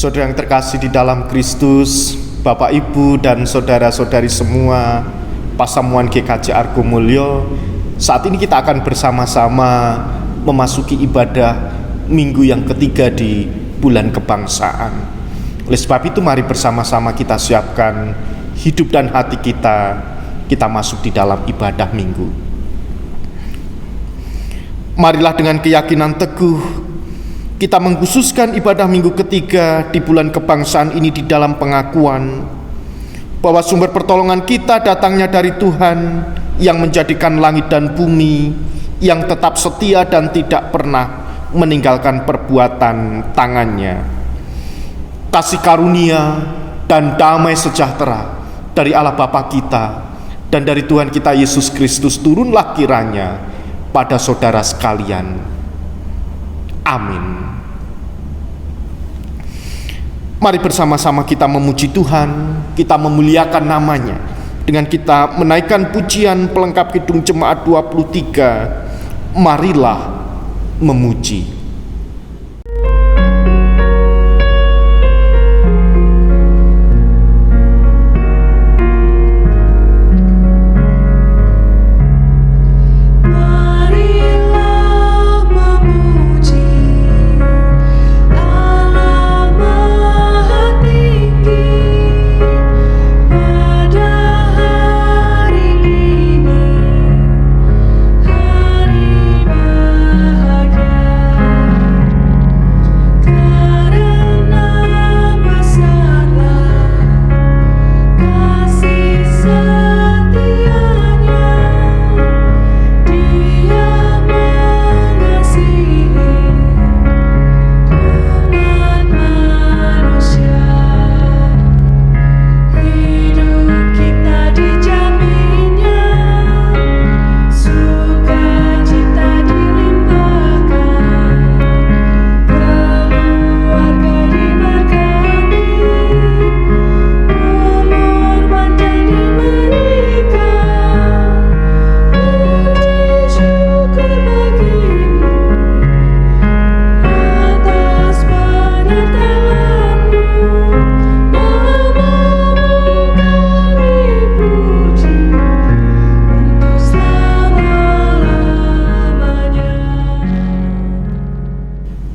Saudara yang terkasih di dalam Kristus, Bapak Ibu dan saudara-saudari semua Pasamuan GKJ Argo Mulyo, saat ini kita akan bersama-sama memasuki ibadah minggu yang ketiga di bulan kebangsaan. Oleh sebab itu mari bersama-sama kita siapkan hidup dan hati kita masuk di dalam ibadah minggu. Marilah dengan keyakinan teguh kita mengkhususkan ibadah minggu ketiga di bulan kebangsaan ini di dalam pengakuan bahwa sumber pertolongan kita datangnya dari Tuhan yang menjadikan langit dan bumi, yang tetap setia dan tidak pernah meninggalkan perbuatan tangannya. Kasih karunia dan damai sejahtera dari Allah Bapa kita dan dari Tuhan kita Yesus Kristus turunlah kiranya pada saudara sekalian. Amin. Mari bersama-sama kita memuji Tuhan, kita memuliakan namanya dengan kita menaikkan pujian pelengkap Kidung Jemaat 23, marilah memuji.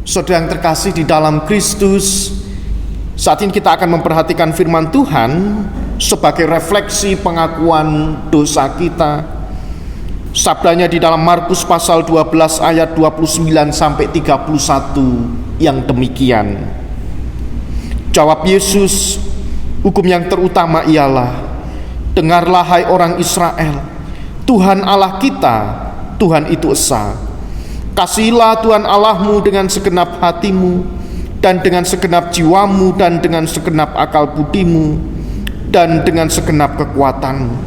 Saudara yang terkasih di dalam Kristus, saat ini kita akan memperhatikan firman Tuhan sebagai refleksi pengakuan dosa kita. Sabdanya di dalam Markus pasal 12 ayat 29 sampai 31 yang demikian. Jawab Yesus, hukum yang terutama ialah, dengarlah hai orang Israel, Tuhan Allah kita, Tuhan itu esa. Kasihilah Tuhan Allahmu dengan segenap hatimu, dan dengan segenap jiwamu, dan dengan segenap akal budimu, dan dengan segenap kekuatanmu.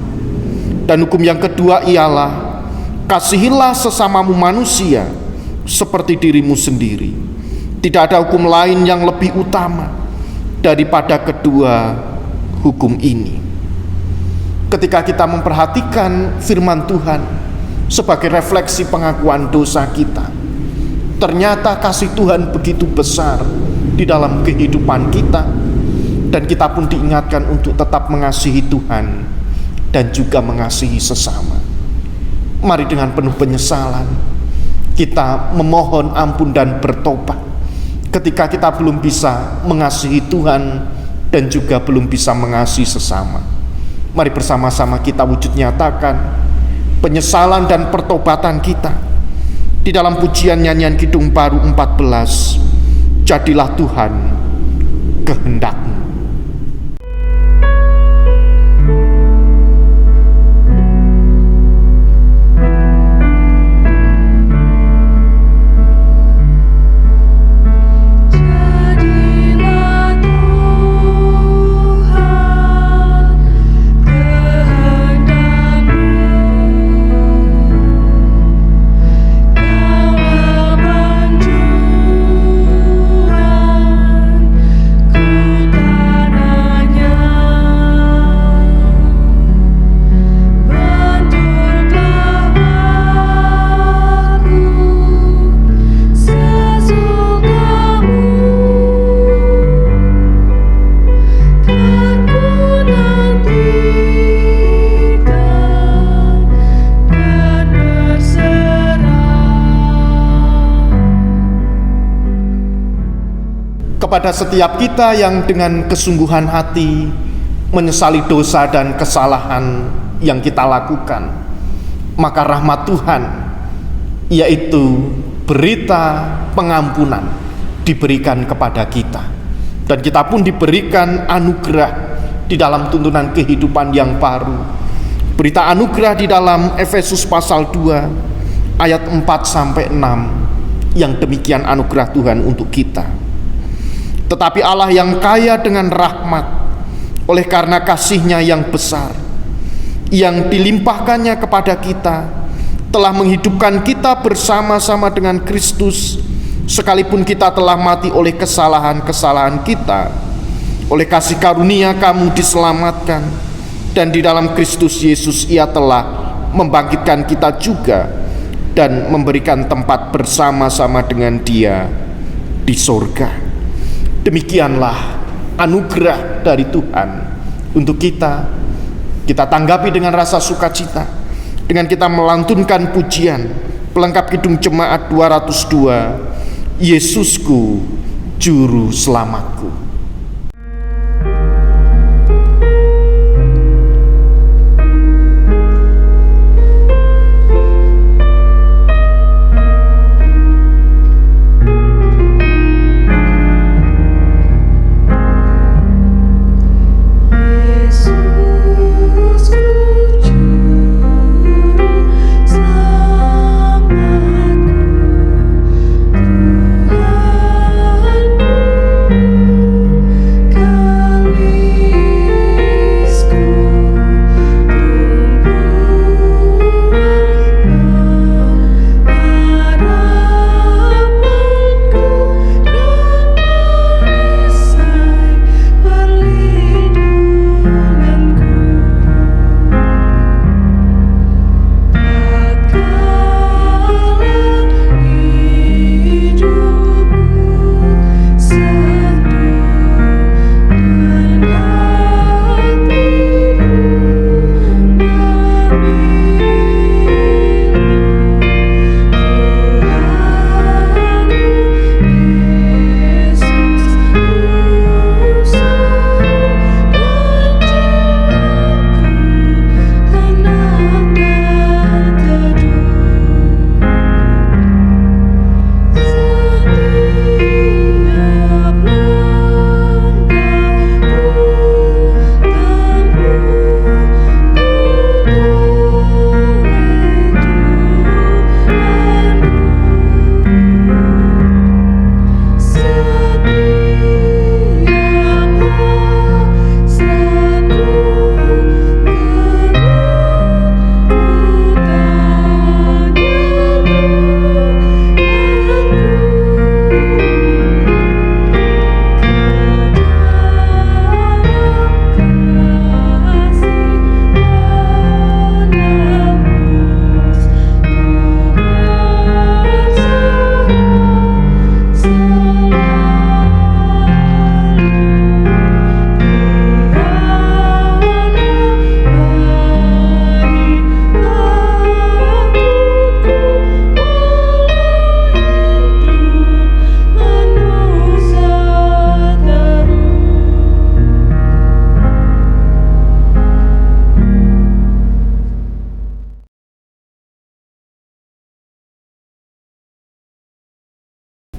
Dan hukum yang kedua ialah, kasihilah sesamamu manusia seperti dirimu sendiri. Tidak ada hukum lain yang lebih utama daripada kedua hukum ini. Ketika kita memperhatikan firman Tuhan sebagai refleksi pengakuan dosa kita, ternyata kasih Tuhan begitu besar di dalam kehidupan kita, dan kita pun diingatkan untuk tetap mengasihi Tuhan dan juga mengasihi sesama. Mari dengan penuh penyesalan kita memohon ampun dan bertobat ketika kita belum bisa mengasihi Tuhan dan juga belum bisa mengasihi sesama. Mari bersama-sama kita wujud nyatakan penyesalan dan pertobatan kita di dalam pujian nyanyian Kidung Baru 14, jadilah Tuhan kehendak-Mu. Ku kepada setiap kita yang dengan kesungguhan hati menyesali dosa dan kesalahan yang kita lakukan, maka rahmat Tuhan, yaitu berita pengampunan, diberikan kepada kita, dan kita pun diberikan anugerah di dalam tuntunan kehidupan yang baru. Berita anugerah di dalam Efesus pasal 2 ayat 4-6, yang demikian anugerah Tuhan untuk kita. Tetapi Allah yang kaya dengan rahmat, oleh karena kasih-Nya yang besar, yang dilimpahkannya kepada kita, telah menghidupkan kita bersama-sama dengan Kristus, sekalipun kita telah mati oleh kesalahan-kesalahan kita. Oleh kasih karunia kamu diselamatkan, dan di dalam Kristus Yesus Ia telah membangkitkan kita juga, dan memberikan tempat bersama-sama dengan Dia di surga. Demikianlah anugerah dari Tuhan untuk kita. Kita tanggapi dengan rasa sukacita, dengan kita melantunkan pujian pelengkap Kidung Jemaat 202, Yesusku Juru Selamatku.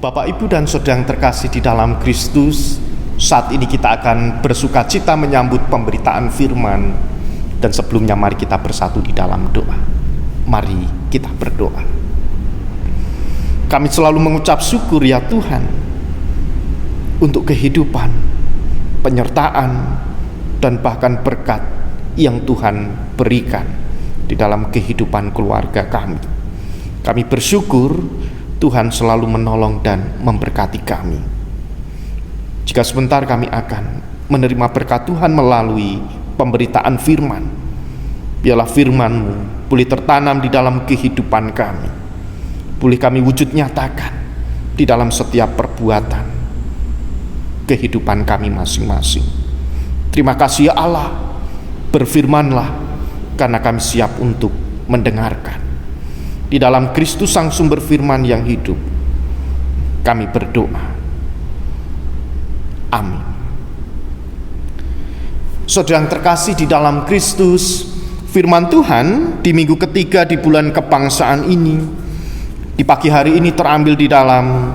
Bapak, Ibu, dan Saudara yang terkasih di dalam Kristus, saat ini kita akan bersuka cita menyambut pemberitaan firman. Dan sebelumnya mari kita bersatu di dalam doa. Mari kita berdoa. Kami selalu mengucap syukur ya Tuhan, untuk kehidupan, penyertaan, dan bahkan berkat yang Tuhan berikan di dalam kehidupan keluarga kami. Kami bersyukur Tuhan selalu menolong dan memberkati kami. Jika sebentar kami akan menerima berkat Tuhan melalui pemberitaan firman, biarlah firman-Mu boleh tertanam di dalam kehidupan kami, boleh kami wujud nyatakan di dalam setiap perbuatan kehidupan kami masing-masing. Terima kasih ya Allah, berfirmanlah karena kami siap untuk mendengarkan. Di dalam Kristus Sang Sumber Firman yang hidup, kami berdoa. Amin. Saudara yang terkasih di dalam Kristus, firman Tuhan di minggu ketiga di bulan kebangsaan ini, di pagi hari ini terambil di dalam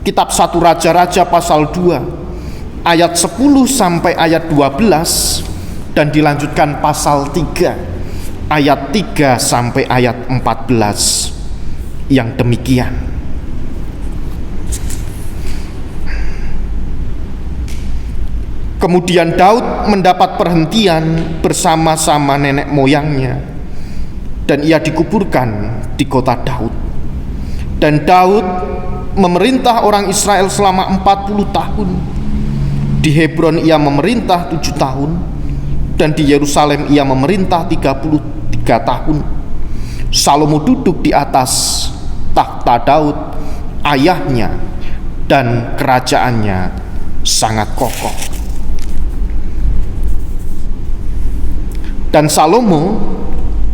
kitab 1 Raja-Raja pasal 2 ayat 10 sampai ayat 12 dan dilanjutkan pasal 3 ayat 3 sampai ayat 14 yang demikian. Kemudian Daud mendapat perhentian bersama-sama nenek moyangnya, dan ia dikuburkan di kota Daud. Dan Daud memerintah orang Israel selama 40 tahun. Di Hebron ia memerintah 7 tahun, dan di Yerusalem ia memerintah 33 tahun. Salomo duduk di atas takhta Daud ayahnya, dan kerajaannya sangat kokoh. Dan Salomo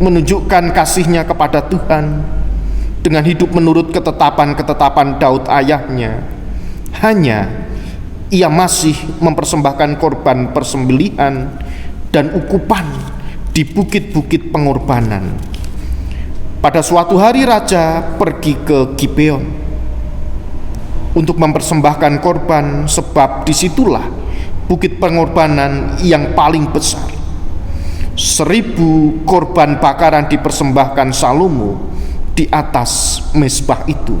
menunjukkan kasihnya kepada Tuhan dengan hidup menurut ketetapan-ketetapan Daud ayahnya. Hanya ia masih mempersembahkan korban persembelihan dan ukupan di bukit-bukit pengorbanan. Pada suatu hari raja pergi ke Gibeon untuk mempersembahkan korban, sebab disitulah bukit pengorbanan yang paling besar. 1000 korban bakaran dipersembahkan Salomo di atas mezbah itu.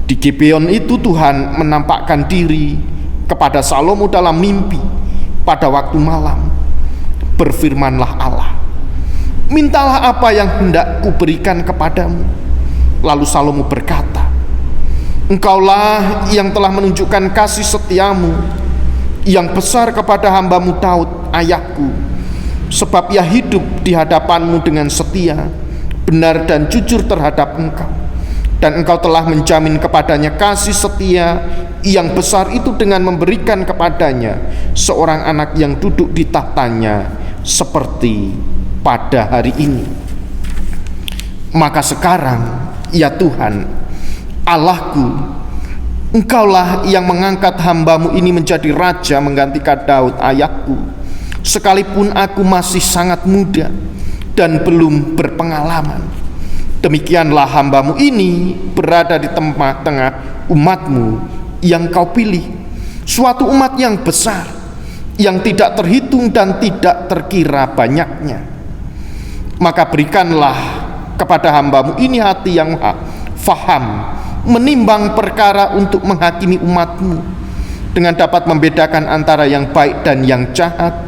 Di Gibeon itu Tuhan menampakkan diri kepada Salomo dalam mimpi pada waktu malam. Berfirmanlah Allah, mintalah apa yang hendak kuberikan kepadamu. Lalu Salomo berkata, Engkaulah yang telah menunjukkan kasih setiamu yang besar kepada hambamu Daud ayahku, sebab ia hidup di hadapanmu dengan setia, benar dan jujur terhadap engkau. Dan engkau telah menjamin kepadanya kasih setia yang besar itu dengan memberikan kepadanya seorang anak yang duduk di tahtanya seperti pada hari ini. Maka sekarang, ya Tuhan, Allahku, Engkaulah yang mengangkat hambamu ini menjadi raja menggantikan Daud ayahku, sekalipun aku masih sangat muda dan belum berpengalaman. Demikianlah hambamu ini berada di tengah-tengah umatmu yang kau pilih, suatu umat yang besar, yang tidak terhitung dan tidak terkira banyaknya. Maka berikanlah kepada hambamu ini hati yang faham menimbang perkara untuk menghakimi umatmu, dengan dapat membedakan antara yang baik dan yang jahat.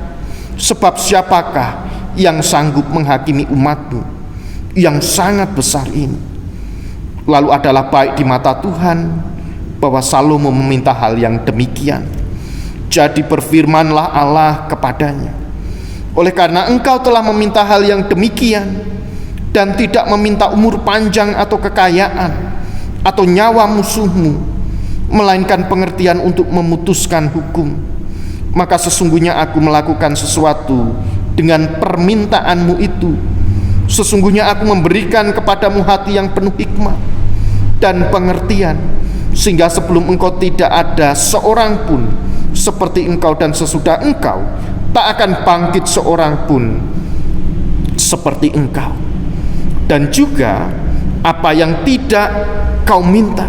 Sebab siapakah yang sanggup menghakimi umatmu yang sangat besar ini? Lalu adalah baik di mata Tuhan bahwa Salomo meminta hal yang demikian. Jadi berfirmanlah Allah kepadanya, oleh karena engkau telah meminta hal yang demikian, dan tidak meminta umur panjang atau kekayaan atau nyawa musuhmu, melainkan pengertian untuk memutuskan hukum, maka sesungguhnya aku melakukan sesuatu dengan permintaanmu itu. Sesungguhnya aku memberikan kepadamu hati yang penuh hikmat dan pengertian, sehingga sebelum engkau tidak ada seorang pun seperti engkau, dan sesudah engkau tak akan bangkit seorang pun seperti engkau. Dan juga apa yang tidak kau minta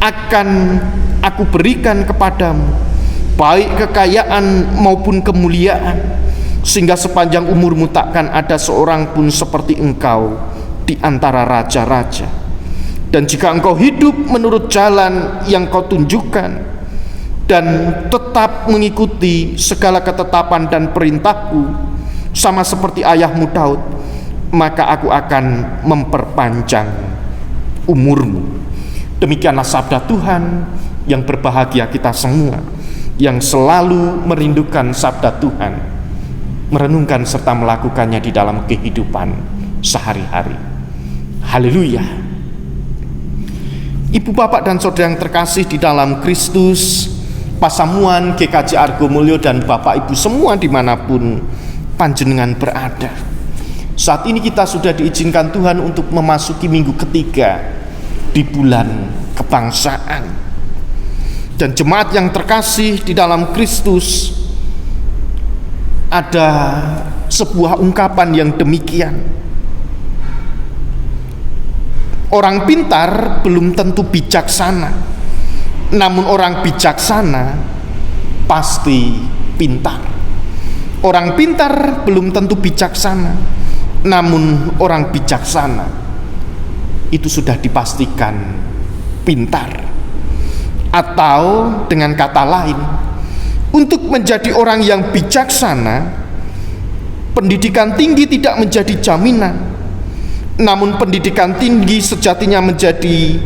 akan aku berikan kepadamu, baik kekayaan maupun kemuliaan, sehingga sepanjang umurmu takkan ada seorang pun seperti engkau di antara raja-raja. Dan jika engkau hidup menurut jalan yang kau tunjukkan dan tetap mengikuti segala ketetapan dan perintahku sama seperti ayahmu Daud, maka aku akan memperpanjang umurmu. Demikianlah sabda Tuhan. Yang berbahagia kita semua yang selalu merindukan sabda Tuhan, merenungkan serta melakukannya di dalam kehidupan sehari-hari. Haleluya. Ibu, bapak, dan saudara yang terkasih di dalam Kristus, Pasamuan GKJ Argo Mulyo dan bapak ibu semua dimanapun panjenengan berada, saat ini kita sudah diizinkan Tuhan untuk memasuki minggu ketiga di bulan kebangsaan. Dan jemaat yang terkasih di dalam Kristus, ada sebuah ungkapan yang demikian. Orang pintar belum tentu bijaksana, namun orang bijaksana pasti pintar. Orang pintar belum tentu bijaksana, namun orang bijaksana itu sudah dipastikan pintar. Atau dengan kata lain, untuk menjadi orang yang bijaksana, pendidikan tinggi tidak menjadi jaminan, namun pendidikan tinggi sejatinya menjadi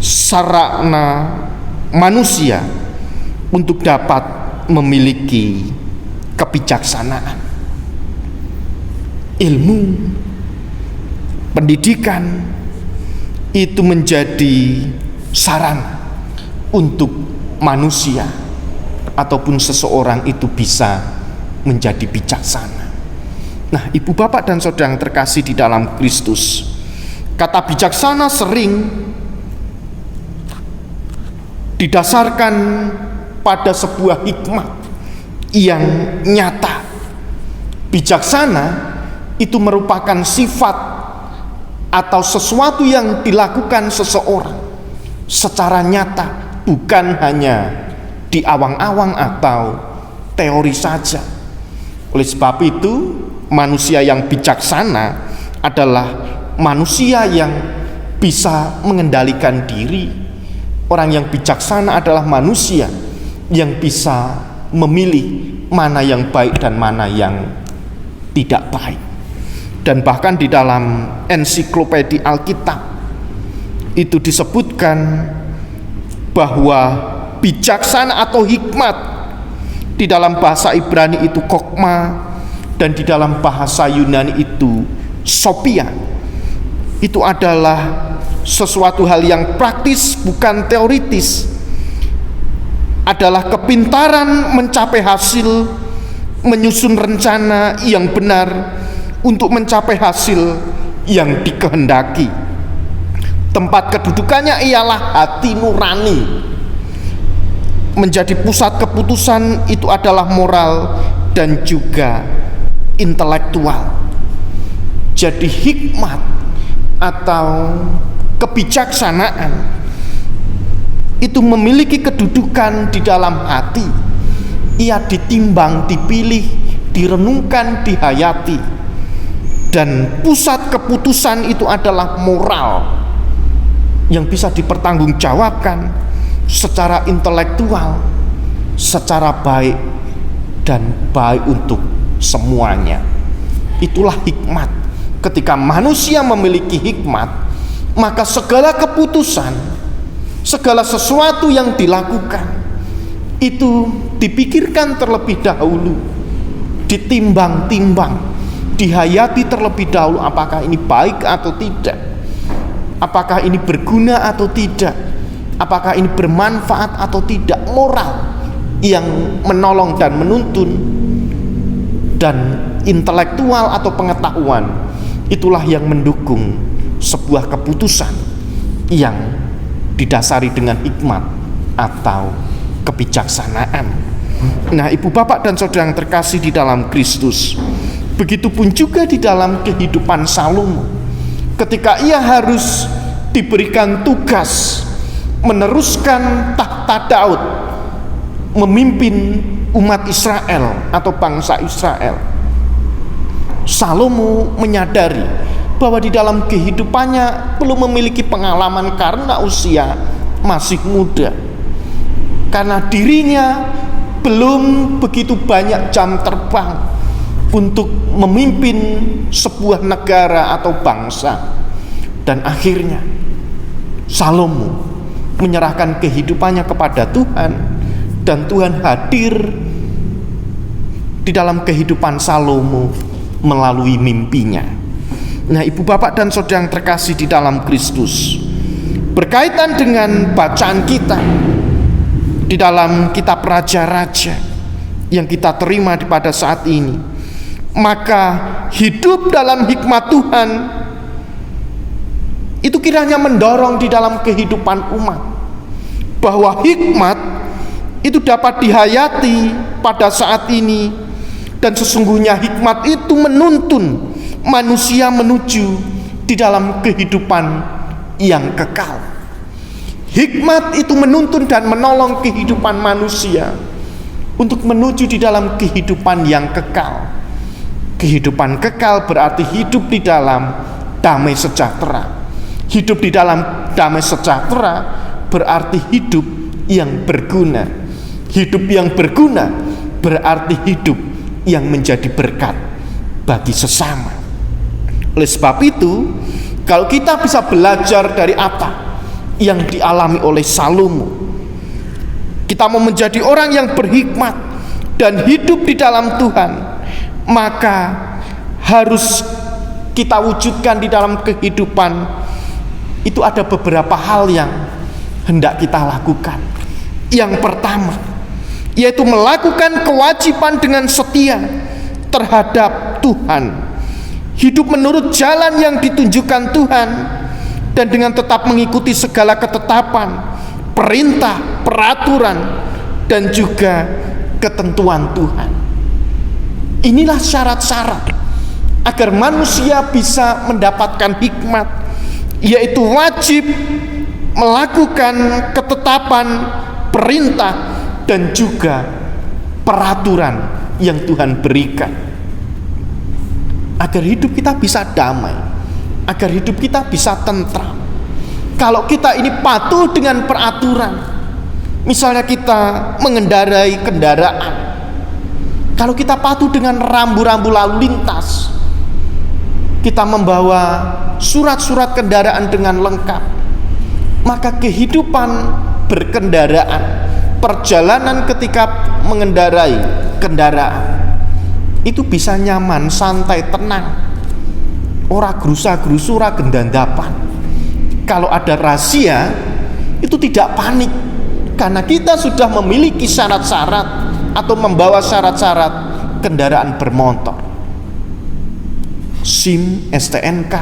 sarana manusia untuk dapat memiliki kebijaksanaan. Ilmu, pendidikan itu menjadi sarana untuk manusia ataupun seseorang itu bisa menjadi bijaksana. Nah, ibu bapak dan saudara yang terkasih di dalam Kristus, kata bijaksana sering didasarkan pada sebuah hikmat yang nyata. Bijaksana itu merupakan sifat atau sesuatu yang dilakukan seseorang secara nyata, bukan hanya di awang-awang atau teori saja. Oleh sebab itu, manusia yang bijaksana adalah manusia yang bisa mengendalikan diri. Orang yang bijaksana adalah manusia yang bisa memilih mana yang baik dan mana yang tidak baik. Dan bahkan di dalam ensiklopedia Alkitab itu disebutkan bahwa bijaksana atau hikmat di dalam bahasa Ibrani itu kokma, dan di dalam bahasa Yunani itu sophia. Itu adalah sesuatu hal yang praktis, bukan teoritis. Adalah kepintaran mencapai hasil, menyusun rencana yang benar untuk mencapai hasil yang dikehendaki. Tempat kedudukannya ialah hati nurani. Menjadi pusat keputusan itu adalah moral dan juga intelektual. Jadi hikmat atau kebijaksanaan itu memiliki kedudukan di dalam hati. Ia ditimbang, dipilih, direnungkan, dihayati. Dan pusat keputusan itu adalah moral yang bisa dipertanggungjawabkan secara intelektual, secara baik dan baik untuk semuanya. Itulah hikmat. Ketika manusia memiliki hikmat, maka segala keputusan, segala sesuatu yang dilakukan itu dipikirkan terlebih dahulu, ditimbang-timbang, dihayati terlebih dahulu, apakah ini baik atau tidak, apakah ini berguna atau tidak, apakah ini bermanfaat atau tidak. Moral yang menolong dan menuntun, dan intelektual atau pengetahuan itulah yang mendukung sebuah keputusan yang didasari dengan hikmat atau kebijaksanaan. Nah, ibu bapak dan saudara yang terkasih di dalam Kristus, begitupun juga di dalam kehidupan Salomo. Ketika ia harus diberikan tugas meneruskan tahta Daud, memimpin umat Israel atau bangsa Israel, Salomo menyadari bahwa di dalam kehidupannya belum memiliki pengalaman karena usia masih muda, karena dirinya belum begitu banyak jam terbang untuk memimpin sebuah negara atau bangsa. Dan akhirnya Salomo menyerahkan kehidupannya kepada Tuhan, dan Tuhan hadir di dalam kehidupan Salomo melalui mimpinya. Nah, ibu bapak dan saudara yang terkasih di dalam Kristus, berkaitan dengan bacaan kita di dalam kitab Raja-Raja yang kita terima pada saat ini, maka hidup dalam hikmat Tuhan itu kiranya mendorong di dalam kehidupan umat. bahwa hikmat itu dapat dihayati pada saat ini, dan sesungguhnya hikmat itu menuntun manusia menuju di dalam kehidupan yang kekal. Hikmat itu menuntun dan menolong kehidupan manusia untuk menuju di dalam kehidupan yang kekal. Kehidupan kekal berarti hidup di dalam damai sejahtera. Hidup di dalam damai sejahtera berarti hidup yang berguna. Hidup yang berguna berarti hidup yang menjadi berkat bagi sesama. Oleh sebab itu, kalau kita bisa belajar dari apa yang dialami oleh Salomo, kita mau menjadi orang yang berhikmat dan hidup di dalam Tuhan, maka harus kita wujudkan di dalam kehidupan itu. Ada beberapa hal yang hendak kita lakukan. Yang pertama, yaitu melakukan kewajiban dengan setia terhadap Tuhan. Hidup menurut jalan yang ditunjukkan Tuhan, dan dengan tetap mengikuti segala ketetapan, perintah, peraturan, dan juga ketentuan Tuhan. Inilah syarat-syarat agar manusia bisa mendapatkan hikmat, yaitu wajib melakukan ketetapan, perintah, dan juga peraturan yang Tuhan berikan, agar hidup kita bisa damai, agar hidup kita bisa tentram. Kalau kita ini patuh dengan peraturan, misalnya kita mengendarai kendaraan, kalau kita patuh dengan rambu-rambu lalu lintas, kita membawa surat-surat kendaraan dengan lengkap, maka kehidupan berkendaraan, perjalanan ketika mengendarai kendaraan itu bisa nyaman, santai, tenang, ora gerusa-gerusu, ora gendandapan. Kalau ada razia itu tidak panik, karena kita sudah memiliki syarat-syarat atau membawa syarat-syarat kendaraan bermotor. SIM, STNK,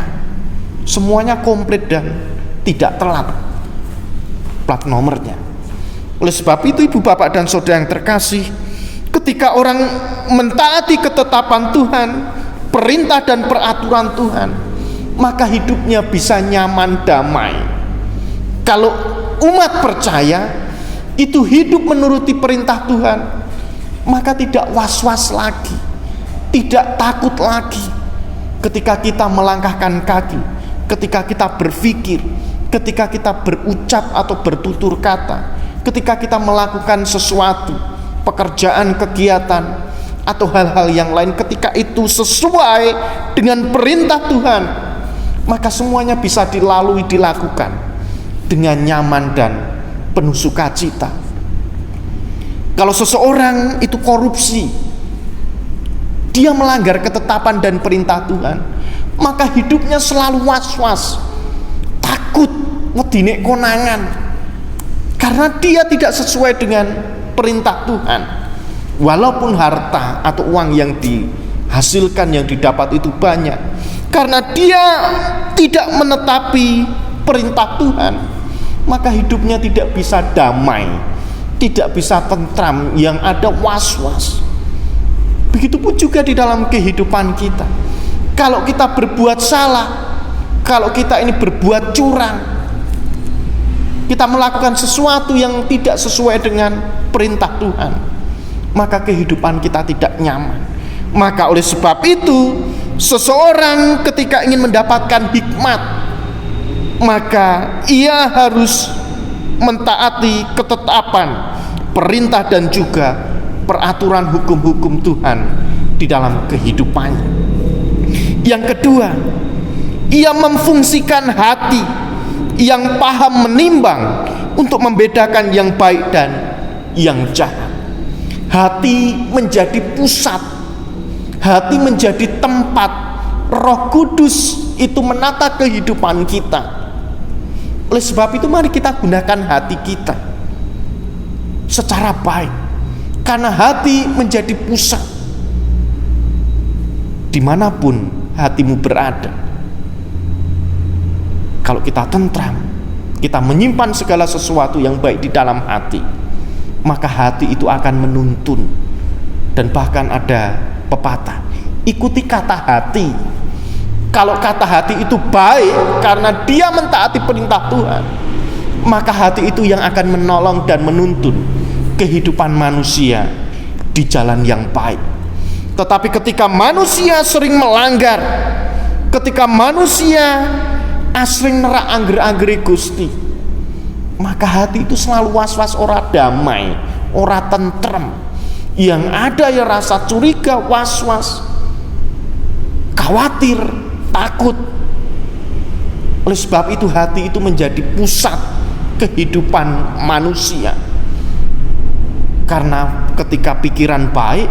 semuanya komplit dan tidak telat plat nomornya. Oleh sebab itu, ibu bapak dan saudara yang terkasih, ketika orang mentaati ketetapan Tuhan, perintah dan peraturan Tuhan, maka hidupnya bisa nyaman, damai. Kalau umat percaya itu hidup menuruti perintah Tuhan, maka tidak was-was lagi, tidak takut lagi ketika kita melangkahkan kaki, ketika kita berpikir, ketika kita berucap atau bertutur kata, ketika kita melakukan sesuatu, pekerjaan, kegiatan, atau hal-hal yang lain, ketika itu sesuai dengan perintah Tuhan, maka semuanya bisa dilalui, dilakukan dengan nyaman dan penuh sukacita. Kalau seseorang itu korupsi, dia melanggar ketetapan dan perintah Tuhan, maka hidupnya selalu was-was, takut, ngedinek konangan, karena dia tidak sesuai dengan perintah Tuhan. Walaupun harta atau uang yang dihasilkan, yang didapat itu banyak, karena dia tidak menetapi perintah Tuhan, maka hidupnya tidak bisa damai, tidak bisa tentram, yang ada was-was. Begitupun juga di dalam kehidupan kita. Kalau kita berbuat salah, kalau kita ini berbuat curang, kita melakukan sesuatu yang tidak sesuai dengan perintah Tuhan, maka kehidupan kita tidak nyaman. Maka oleh sebab itu, seseorang ketika ingin mendapatkan hikmat, maka ia harus mentaati ketetapan, perintah, dan juga peraturan hukum-hukum Tuhan di dalam kehidupannya. Yang kedua, ia memfungsikan hati yang paham menimbang untuk membedakan yang baik dan yang jahat. Hati menjadi pusat, hati menjadi tempat Roh Kudus itu menata kehidupan kita. Oleh sebab itu, mari kita gunakan hati kita secara baik, karena hati menjadi pusat. Dimanapun hatimu berada, kalau kita tentram, kita menyimpan segala sesuatu yang baik di dalam hati, maka hati itu akan menuntun. Dan bahkan ada pepatah, ikuti kata hati. Kalau kata hati itu baik karena dia mentaati perintah Tuhan, maka hati itu yang akan menolong dan menuntun kehidupan manusia di jalan yang baik. Tetapi ketika manusia sering melanggar, ketika manusia asring nerak angger-anggeri Gusti, maka hati itu selalu was-was, ora damai, ora tentrem. Yang ada ya rasa curiga, was-was, khawatir, takut. Oleh sebab itu hati itu menjadi pusat kehidupan manusia. Karena ketika pikiran baik,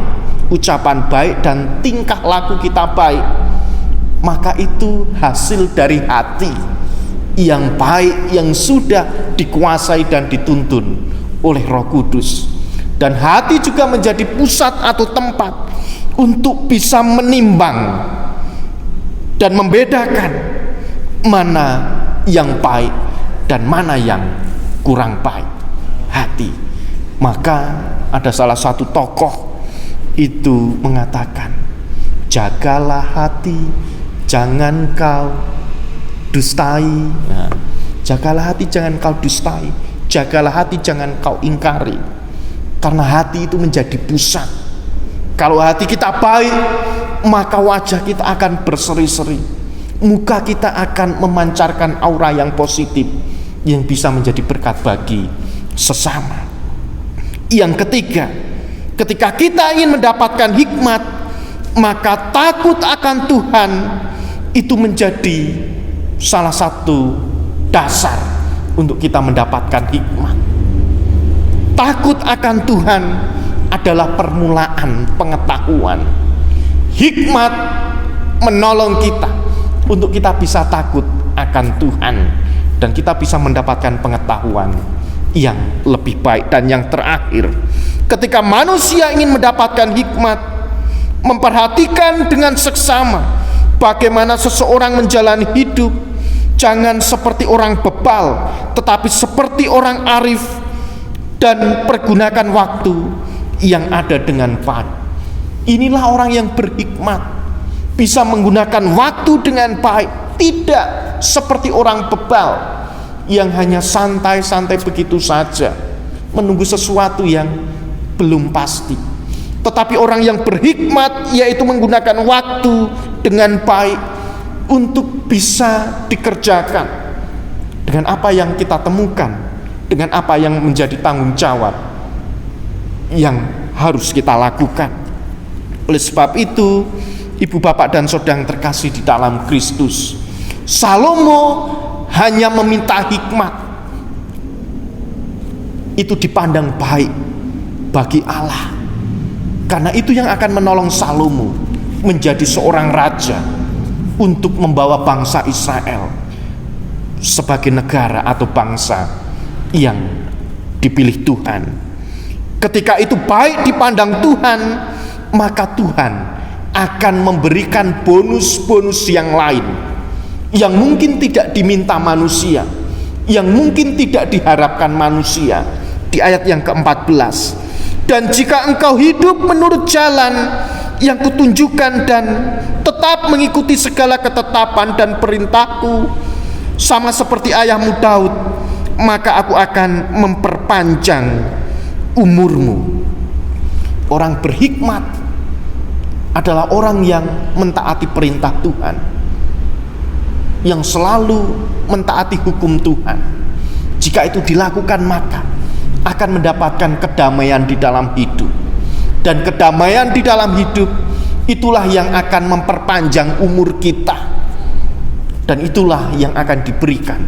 ucapan baik, dan tingkah laku kita baik, maka itu hasil dari hati yang baik, yang sudah dikuasai dan dituntun oleh Roh Kudus. Dan hati juga menjadi pusat atau tempat untuk bisa menimbang dan membedakan mana yang baik dan mana yang kurang baik. Hati. Maka ada salah satu tokoh itu mengatakan, jagalah hati, jangan kau dustai. Nah, jagalah hati, jangan kau dustai. Jagalah hati, jangan kau ingkari. Karena hati itu menjadi pusat. Kalau hati kita baik, maka wajah kita akan berseri-seri, muka kita akan memancarkan aura yang positif, yang bisa menjadi berkat bagi sesama. Yang ketiga, ketika kita ingin mendapatkan hikmat, maka takut akan Tuhan itu menjadi salah satu dasar untuk kita mendapatkan hikmat. Takut akan Tuhan adalah permulaan pengetahuan. Hikmat menolong kita untuk kita bisa takut akan Tuhan, dan kita bisa mendapatkan pengetahuan yang lebih baik. Dan yang terakhir, ketika manusia ingin mendapatkan hikmat, memperhatikan dengan seksama bagaimana seseorang menjalani hidup, jangan seperti orang bebal, tetapi seperti orang arif, dan pergunakan waktu yang ada dengan baik. Inilah orang yang berhikmat, bisa menggunakan waktu dengan baik, tidak seperti orang bebal yang hanya santai-santai begitu saja, menunggu sesuatu yang belum pasti. Tetapi orang yang berhikmat yaitu menggunakan waktu dengan baik untuk bisa dikerjakan dengan apa yang kita temukan, dengan apa yang menjadi tanggung jawab yang harus kita lakukan. Oleh sebab itu, ibu bapak dan saudara yang terkasih di dalam Kristus, Salomo hanya meminta hikmat. Itu dipandang baik bagi Allah, karena itu yang akan menolong Salomo menjadi seorang raja untuk membawa bangsa Israel sebagai negara atau bangsa yang dipilih Tuhan. Ketika itu baik dipandang Tuhan, maka Tuhan akan memberikan bonus-bonus yang lain yang mungkin tidak diminta manusia, yang mungkin tidak diharapkan manusia. Di ayat yang ke-14, dan jika engkau hidup menurut jalan yang kutunjukkan dan tetap mengikuti segala ketetapan dan perintahku, sama seperti ayahmu Daud, maka aku akan memperpanjang umurmu. Orang berhikmat adalah orang yang mentaati perintah Tuhan, yang selalu mentaati hukum Tuhan. Jika itu dilakukan, maka akan mendapatkan kedamaian di dalam hidup. Dan kedamaian di dalam hidup itulah yang akan memperpanjang umur kita, dan itulah yang akan diberikan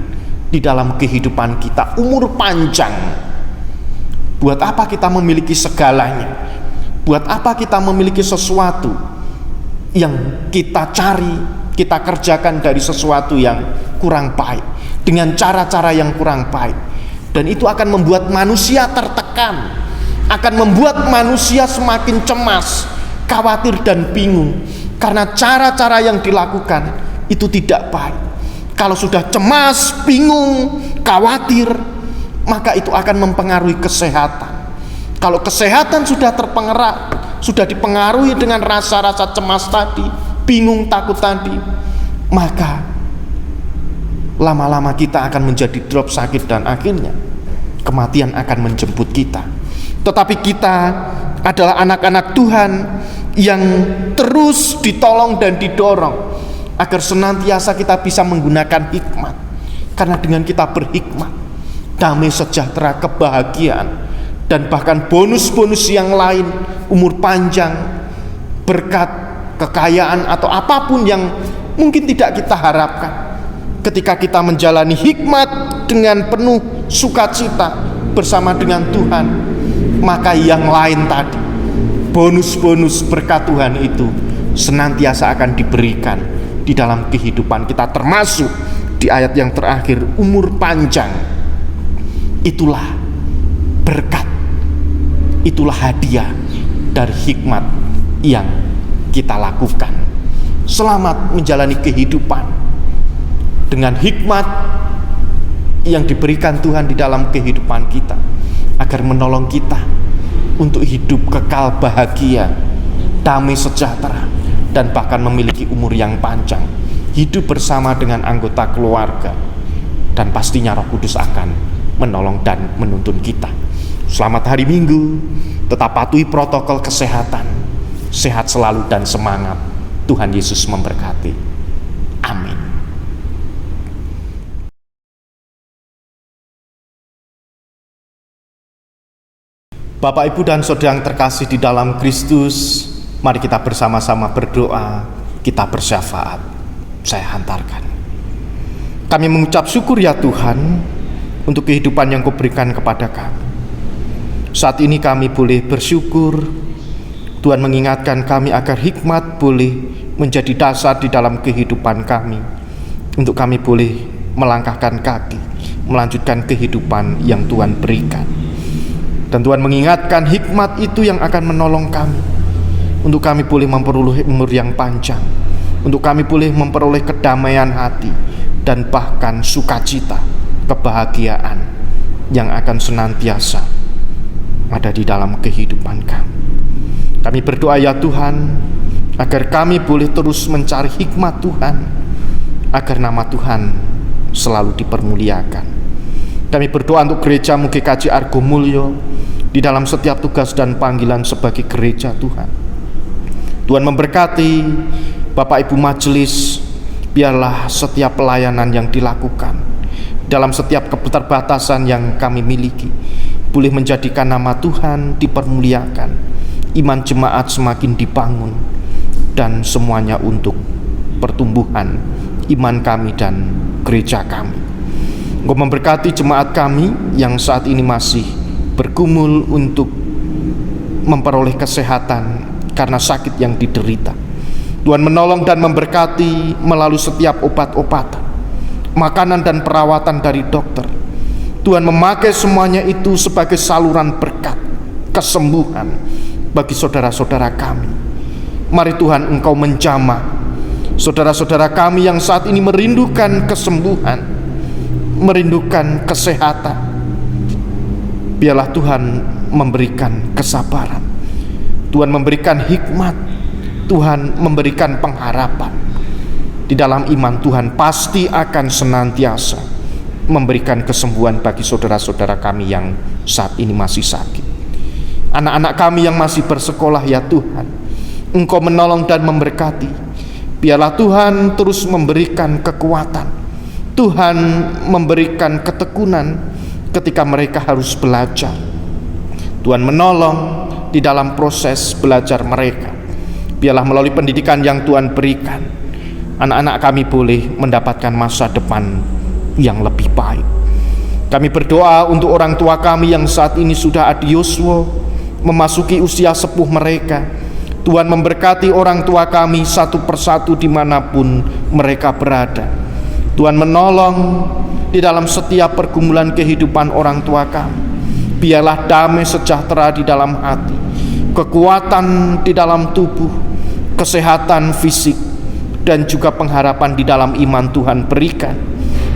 di dalam kehidupan kita, umur panjang. Buat apa kita memiliki segalanya? Buat apa kita memiliki sesuatu yang kita cari, kita kerjakan dari sesuatu yang kurang baik, dengan cara-cara yang kurang baik? Dan itu akan membuat manusia tertekan, akan membuat manusia semakin cemas, khawatir dan bingung, karena cara-cara yang dilakukan itu tidak baik. Kalau sudah cemas, bingung, khawatir, maka itu akan mempengaruhi kesehatan. Kalau kesehatan sudah sudah dipengaruhi dengan rasa-rasa cemas tadi, bingung, takut tadi, maka lama-lama kita akan menjadi drop sakit dan akhirnya kematian akan menjemput kita. Tetapi kita adalah anak-anak Tuhan yang terus ditolong dan didorong agar senantiasa kita bisa menggunakan hikmat. Karena dengan kita berhikmat, damai sejahtera, kebahagiaan, dan bahkan bonus-bonus yang lain, umur panjang, berkat, kekayaan, atau apapun yang mungkin tidak kita harapkan, ketika kita menjalani hikmat dengan penuh sukacita bersama dengan Tuhan, maka yang lain tadi, bonus-bonus berkat Tuhan itu senantiasa akan diberikan di dalam kehidupan kita, termasuk di ayat yang terakhir, umur panjang. Itulah berkat, itulah hadiah dari hikmat yang kita lakukan. Selamat menjalani kehidupan dengan hikmat yang diberikan Tuhan di dalam kehidupan kita, agar menolong kita untuk hidup kekal bahagia, damai sejahtera, dan bahkan memiliki umur yang panjang, hidup bersama dengan anggota keluarga, dan pastinya Roh Kudus akan menolong dan menuntun kita. Selamat hari Minggu, tetap patuhi protokol kesehatan, sehat selalu dan semangat. Tuhan Yesus memberkati. Amin. Bapak, Ibu, dan Saudara yang terkasih di dalam Kristus, mari kita bersama-sama berdoa, kita bersyafaat. Saya hantarkan. Kami mengucap syukur ya Tuhan untuk kehidupan yang Kau berikan kepada kami. Saat ini kami boleh bersyukur. Tuhan mengingatkan kami agar hikmat boleh menjadi dasar di dalam kehidupan kami, untuk kami boleh melangkahkan kaki, melanjutkan kehidupan yang Tuhan berikan. Dan Tuhan mengingatkan hikmat itu yang akan menolong kami, untuk kami boleh memperoleh umur yang panjang, untuk kami boleh memperoleh kedamaian hati, dan bahkan sukacita, kebahagiaan yang akan senantiasa ada di dalam kehidupan kami. Kami berdoa ya Tuhan, agar kami boleh terus mencari hikmat Tuhan, agar nama Tuhan selalu dipermuliakan. Kami berdoa untuk gereja GKJ Argo Mulyo di dalam setiap tugas dan panggilan sebagai gereja Tuhan. Tuhan memberkati Bapak Ibu majelis, biarlah setiap pelayanan yang dilakukan dalam setiap keterbatasan yang kami miliki boleh menjadikan nama Tuhan dipermuliakan, iman jemaat semakin dibangun, dan semuanya untuk pertumbuhan iman kami dan gereja kami. Engkau memberkati jemaat kami yang saat ini masih bergumul untuk memperoleh kesehatan karena sakit yang diderita. Tuhan menolong dan memberkati melalui setiap obat-obatan, makanan dan perawatan dari dokter. Tuhan memakai semuanya itu sebagai saluran berkat, kesembuhan bagi saudara-saudara kami. Mari Tuhan Engkau menjamah saudara-saudara kami yang saat ini merindukan kesembuhan, merindukan kesehatan. Biarlah Tuhan memberikan kesabaran, Tuhan memberikan hikmat, Tuhan memberikan pengharapan. Di dalam iman Tuhan pasti akan senantiasa memberikan kesembuhan bagi saudara-saudara kami yang saat ini masih sakit. Anak-anak kami yang masih bersekolah ya Tuhan, Engkau menolong dan memberkati. Biarlah Tuhan terus memberikan kekuatan, Tuhan memberikan ketekunan ketika mereka harus belajar. Tuhan menolong di dalam proses belajar mereka. Biarlah melalui pendidikan yang Tuhan berikan, anak-anak kami boleh mendapatkan masa depan yang lebih baik. Kami berdoa untuk orang tua kami yang saat ini sudah adioswo, memasuki usia sepuh mereka. Tuhan memberkati orang tua kami satu persatu dimanapun mereka berada. Tuhan menolong di dalam setiap pergumulan kehidupan orang tua kami. Biarlah damai sejahtera di dalam hati, kekuatan di dalam tubuh, kesehatan fisik, dan juga pengharapan di dalam iman Tuhan berikan.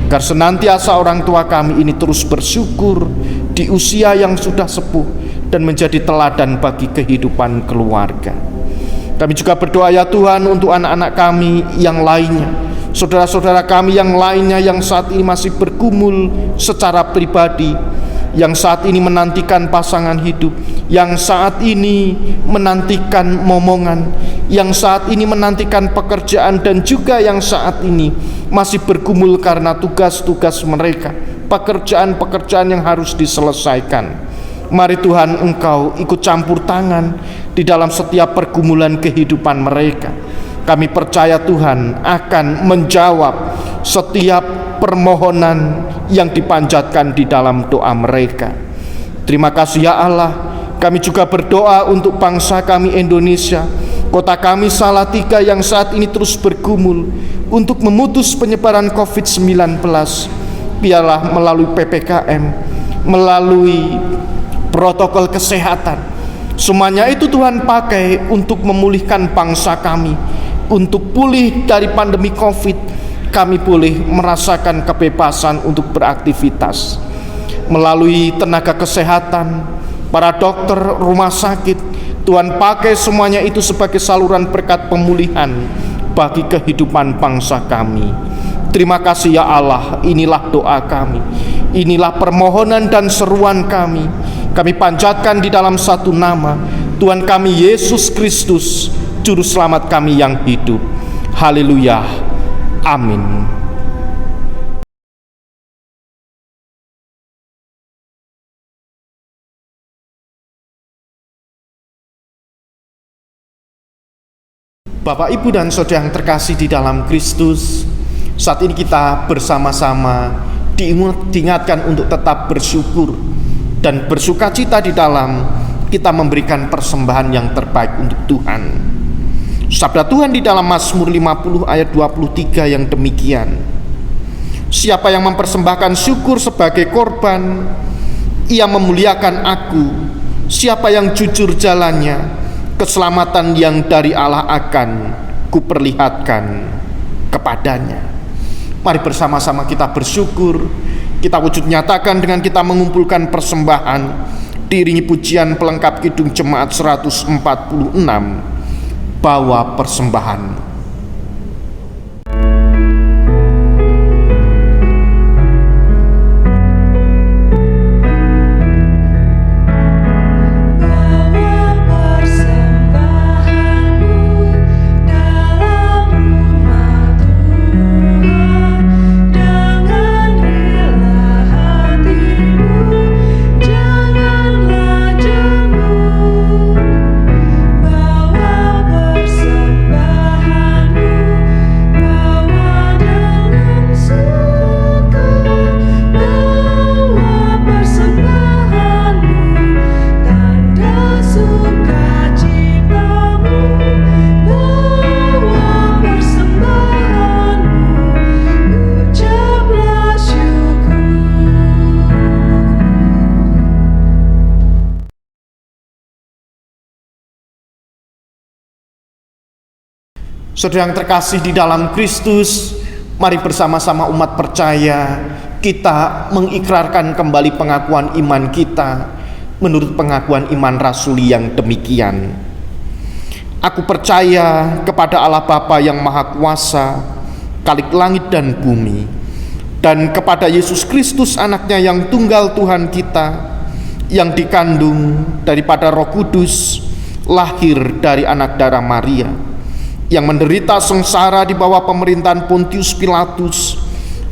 agar senantiasa orang tua kami ini terus bersyukur di usia yang sudah sepuh dan menjadi teladan bagi kehidupan keluarga. Kami juga berdoa ya Tuhan untuk anak-anak kami yang lainnya, saudara-saudara kami yang lainnya yang saat ini masih bergumul secara pribadi, yang saat ini menantikan pasangan hidup, yang saat ini menantikan momongan, yang saat ini menantikan pekerjaan, dan juga yang saat ini masih bergumul karena tugas-tugas mereka, pekerjaan-pekerjaan yang harus diselesaikan. Mari Tuhan, Engkau ikut campur tangan di dalam setiap pergumulan kehidupan mereka. Kami percaya Tuhan akan menjawab setiap permohonan yang dipanjatkan di dalam doa mereka. Terima kasih ya Allah. Kami juga berdoa untuk bangsa kami Indonesia, kota kami Salatiga yang saat ini terus bergumul untuk memutus penyebaran COVID-19. Biarlah melalui PPKM, melalui protokol kesehatan, semuanya itu Tuhan pakai untuk memulihkan bangsa kami, untuk pulih dari pandemi COVID. Kami boleh merasakan kebebasan untuk beraktivitas melalui tenaga kesehatan, para dokter, rumah sakit. Tuhan pakai semuanya itu sebagai saluran berkat pemulihan bagi kehidupan bangsa kami. Terima kasih ya Allah. Inilah doa kami, inilah permohonan dan seruan kami. Kami panjatkan di dalam satu nama, Tuhan kami Yesus Kristus, Juru Selamat kami yang hidup. Haleluya. Amin. Bapak, Ibu, dan saudara yang terkasih di dalam Kristus, saat ini kita bersama-sama diingatkan untuk tetap bersyukur dan bersukacita di dalam kita memberikan persembahan yang terbaik untuk Tuhan. Sabda Tuhan di dalam Mazmur 50 ayat 23 yang demikian: siapa yang mempersembahkan syukur sebagai korban, ia memuliakan aku. Siapa yang jujur jalannya, keselamatan yang dari Allah akan kuperlihatkan kepadanya. Mari bersama-sama kita bersyukur, kita wujud nyatakan dengan kita mengumpulkan persembahan diiringi pujian pelengkap Kidung Jemaat 146, bawa persembahan. Saudara yang terkasih di dalam Kristus, mari bersama-sama umat percaya kita mengikrarkan kembali pengakuan iman kita menurut pengakuan iman rasuli yang demikian. Aku percaya kepada Allah Bapa yang Maha Kuasa, Khalik langit dan bumi, dan kepada Yesus Kristus anaknya yang tunggal Tuhan kita, yang dikandung daripada Roh Kudus, lahir dari anak darah Maria, yang menderita sengsara di bawah pemerintahan Pontius Pilatus,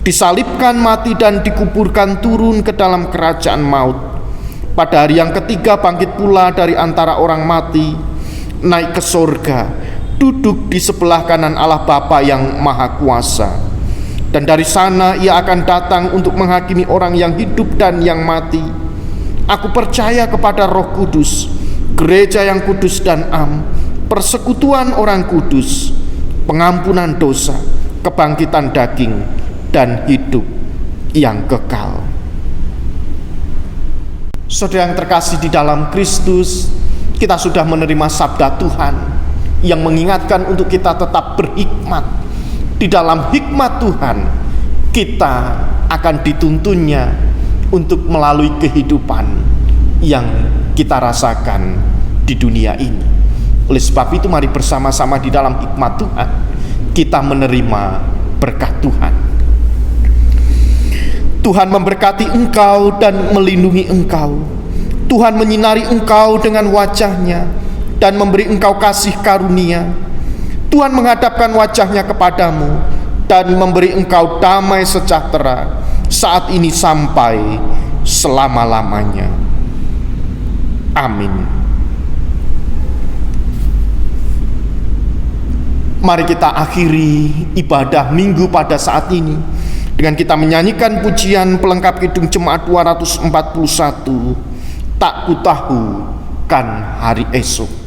disalibkan, mati, dan dikuburkan turun ke dalam kerajaan maut. Pada hari yang ketiga bangkit pula dari antara orang mati, naik ke sorga, duduk di sebelah kanan Allah Bapa yang Maha Kuasa. Dan dari sana ia akan datang untuk menghakimi orang yang hidup dan yang mati. Aku percaya kepada Roh Kudus, gereja yang kudus dan am, persekutuan orang kudus, pengampunan dosa, kebangkitan daging, dan hidup yang kekal. Saudara yang terkasih di dalam Kristus, kita sudah menerima sabda Tuhan yang mengingatkan untuk kita tetap berhikmat. Di dalam hikmat Tuhan, kita akan dituntunnya untuk melalui kehidupan yang kita rasakan di dunia ini. Oleh sebab itu mari bersama-sama di dalam hikmat Tuhan kita menerima berkat Tuhan. Tuhan memberkati engkau dan melindungi engkau. Tuhan menyinari engkau dengan wajah-Nya dan memberi engkau kasih karunia. Tuhan menghadapkan wajah-Nya kepadamu dan memberi engkau damai sejahtera saat ini sampai selama-lamanya. Amin. Mari kita akhiri ibadah minggu pada saat ini dengan kita menyanyikan pujian pelengkap Kidung Jemaat 241, Tak Ku Tahu Kan Hari Esok.